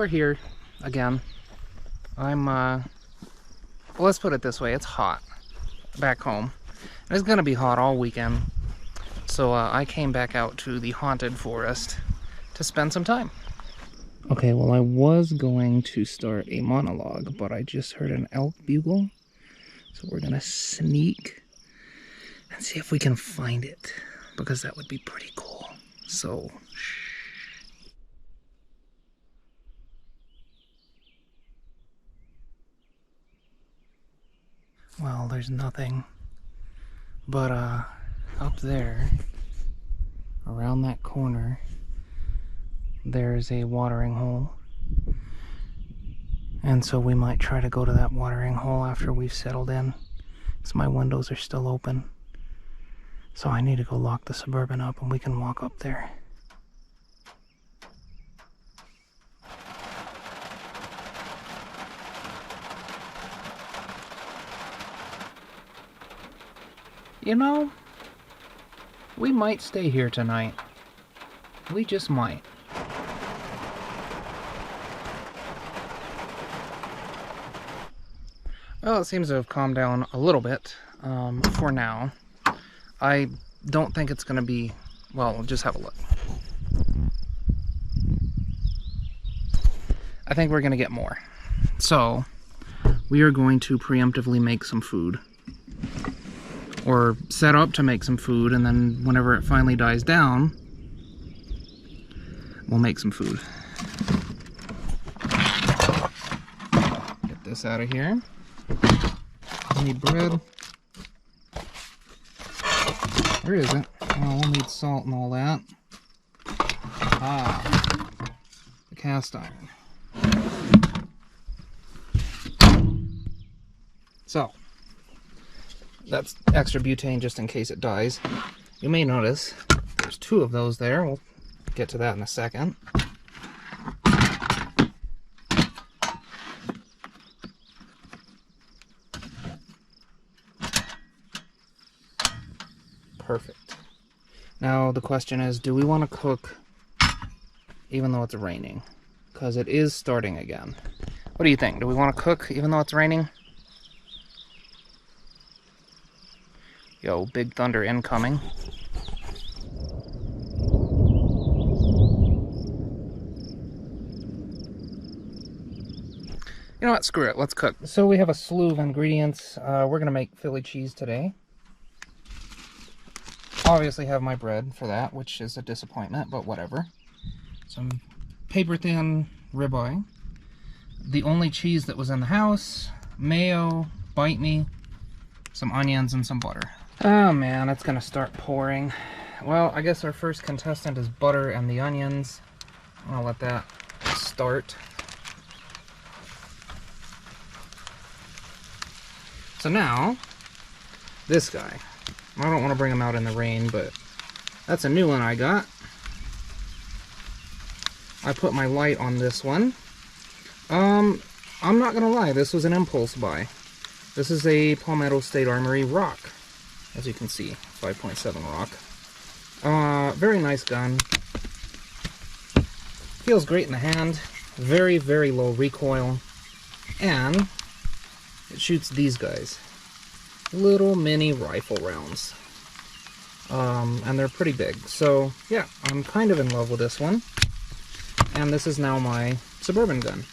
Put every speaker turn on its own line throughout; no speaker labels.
we're here again. Well, let's put it this way, it's hot back home. And it's gonna be hot all weekend. So I came back out to the haunted forest to spend some time. Okay, well, I was going to start a monologue, but I just heard an elk bugle. So we're gonna sneak and see if we can find it, because that would be pretty cool. So, shh. Well, there's nothing, but up there, around that corner, there's a watering hole. And so we might try to go to that watering hole after we've settled in, because my windows are still open. So I need to go lock the Suburban up and we can walk up there. You know, we might stay here tonight. We just might. Well, it seems to have calmed down a little bit for now. I don't think it's going to be... Well, just have a look. I think we're going to get more. So, we are going to preemptively make some food. Or set up to make some food, and then whenever it finally dies down, we'll make some food. Get this out of here. Need bread. Where is it? Oh, we'll need salt and all that. Ah, the cast iron. So, that's extra butane just in case it dies. You may notice there's 2 of those there. We'll get to that in a second. Perfect. Now the question is, do we want to cook even though it's raining? Because it is starting again. What do you think? Do we want to cook even though it's raining? Yo, big thunder incoming. You know what? Screw it. Let's cook. So we have a slew of ingredients. We're going to make Philly cheese today. Obviously have my bread for that, which is a disappointment, but whatever. Some paper thin ribeye. The only cheese that was in the house. Mayo, bite me, some onions, and some butter. Oh man, it's gonna start pouring. Well, I guess our first contestant is butter and the onions. I'll let that start. So now, this guy. I don't want to bring him out in the rain, but that's a new one I got. I put my light on this one. I'm not gonna lie, this was an impulse buy. This is a Palmetto State Armory Rock, as you can see, 5.7 Rock. Very nice gun. Feels great in the hand. Very, very low recoil. And it shoots these guys. Little mini rifle rounds. And they're pretty big. So, yeah, I'm kind of in love with this one. And this is now my Suburban gun.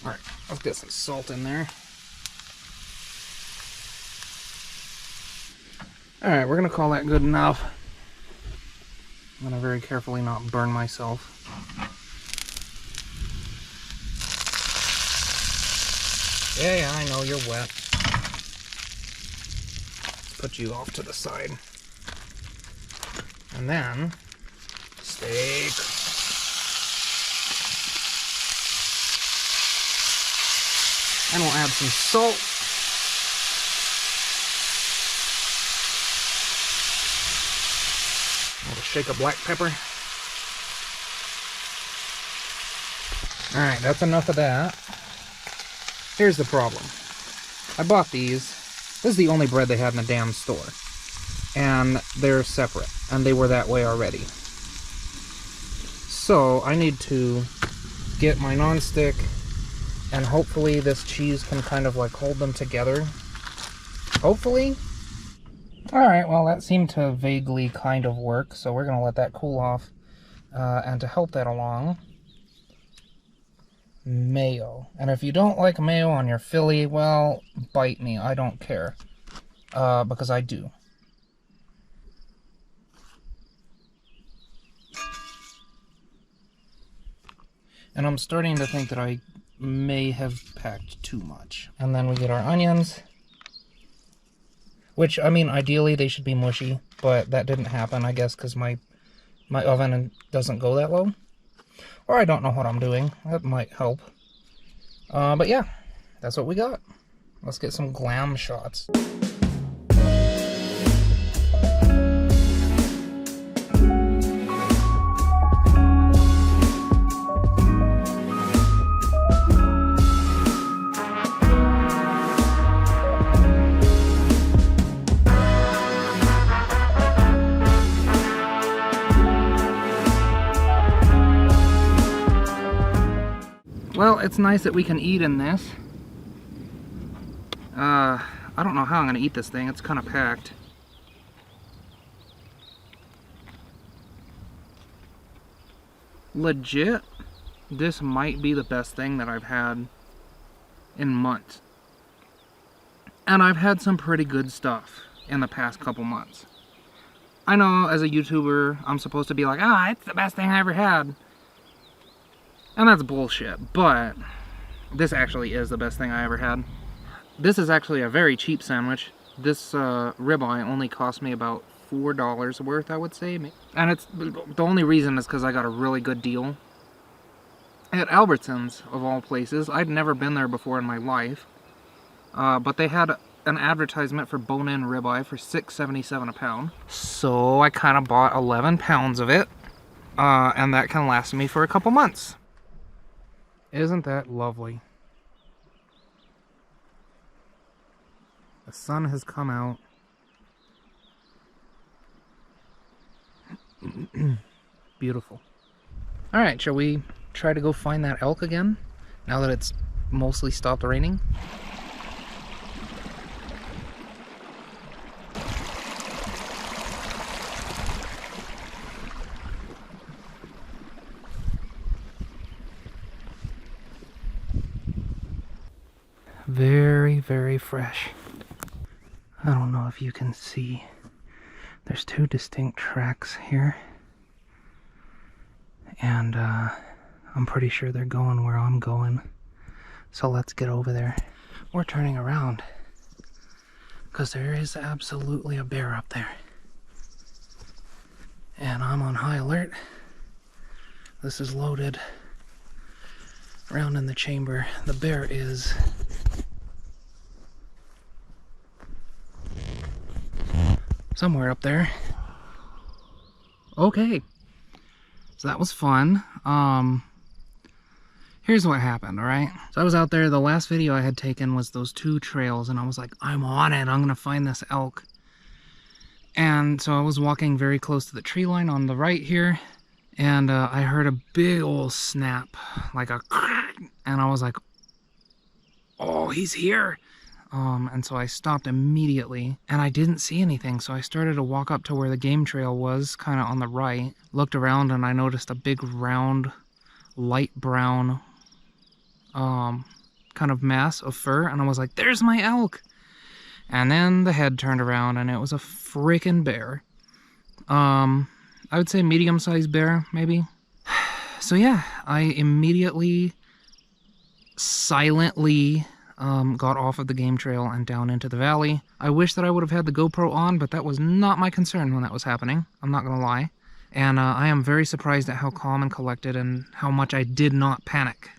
Alright, let's get some salt in there. Alright, we're going to call that good enough. I'm going to very carefully not burn myself. Yeah, I know, you're wet. Let's put you off to the side. And then, steak. And we'll add some salt. A little shake of black pepper. Alright, that's enough of that. Here's the problem. I bought these. This is the only bread they had in the damn store. And they're separate. And they were that way already. So I need to get my nonstick, and hopefully this cheese can kind of like hold them together. Hopefully. Alright, well that seemed to vaguely kind of work, so we're going to let that cool off. And to help that along, mayo. And if you don't like mayo on your Philly, well, bite me. I don't care. Because I do. And I'm starting to think that I may have packed too much. And then we get our onions. Which, I mean, ideally they should be mushy, but that didn't happen, I guess, because my oven doesn't go that low. Or I don't know what I'm doing. That might help. But yeah, that's what we got. Let's get some glam shots. Well, it's nice that we can eat in this. I don't know how I'm going to eat this thing. It's kind of packed. Legit, this might be the best thing that I've had in months. And I've had some pretty good stuff in the past couple months. I know as a YouTuber, I'm supposed to be like, it's the best thing I ever had. And that's bullshit, but this actually is the best thing I ever had. This is actually a very cheap sandwich. This ribeye only cost me about $4 worth, I would say. And it's the only reason is because I got a really good deal at Albertsons, of all places. I'd never been there before in my life. But they had an advertisement for bone-in ribeye for $6.77 a pound. So I kind of bought 11 pounds of it. And that can last me for a couple months. Isn't that lovely? The sun has come out. Beautiful. Alright, shall we try to go find that elk again? Now that it's mostly stopped raining? Very, very fresh. I don't know if you can see. There's two distinct tracks here. And I'm pretty sure they're going where I'm going. So let's get over there. We're turning around, because there is absolutely a bear up there. And I'm on high alert. This is loaded. Round in the chamber. The bear is somewhere up there. Okay. So that was fun. Here's what happened, alright? So I was out there, the last video I had taken was those two trails, and I was like, I'm on it, I'm gonna find this elk. And so I was walking very close to the tree line on the right here, and I heard a big old snap, like a and I was like, oh, he's here. And so I stopped immediately, and I didn't see anything, so I started to walk up to where the game trail was, kind of on the right, looked around, and I noticed a big round, light brown, kind of mass of fur, and I was like, there's my elk! And then the head turned around, and it was a freaking bear. I would say medium-sized bear, maybe. So yeah, I immediately, silently, got off of the game trail and down into the valley. I wish that I would have had the GoPro on, but that was not my concern when that was happening. I'm not gonna lie. And I am very surprised at how calm and collected and how much I did not panic.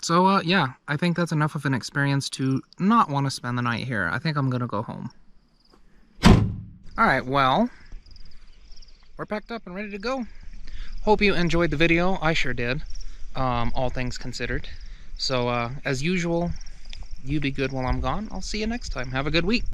So yeah, I think that's enough of an experience to not want to spend the night here. I think I'm gonna go home. Alright, well, we're packed up and ready to go. Hope you enjoyed the video. I sure did, all things considered. So as usual, you be good while I'm gone. I'll see you next time. Have a good week.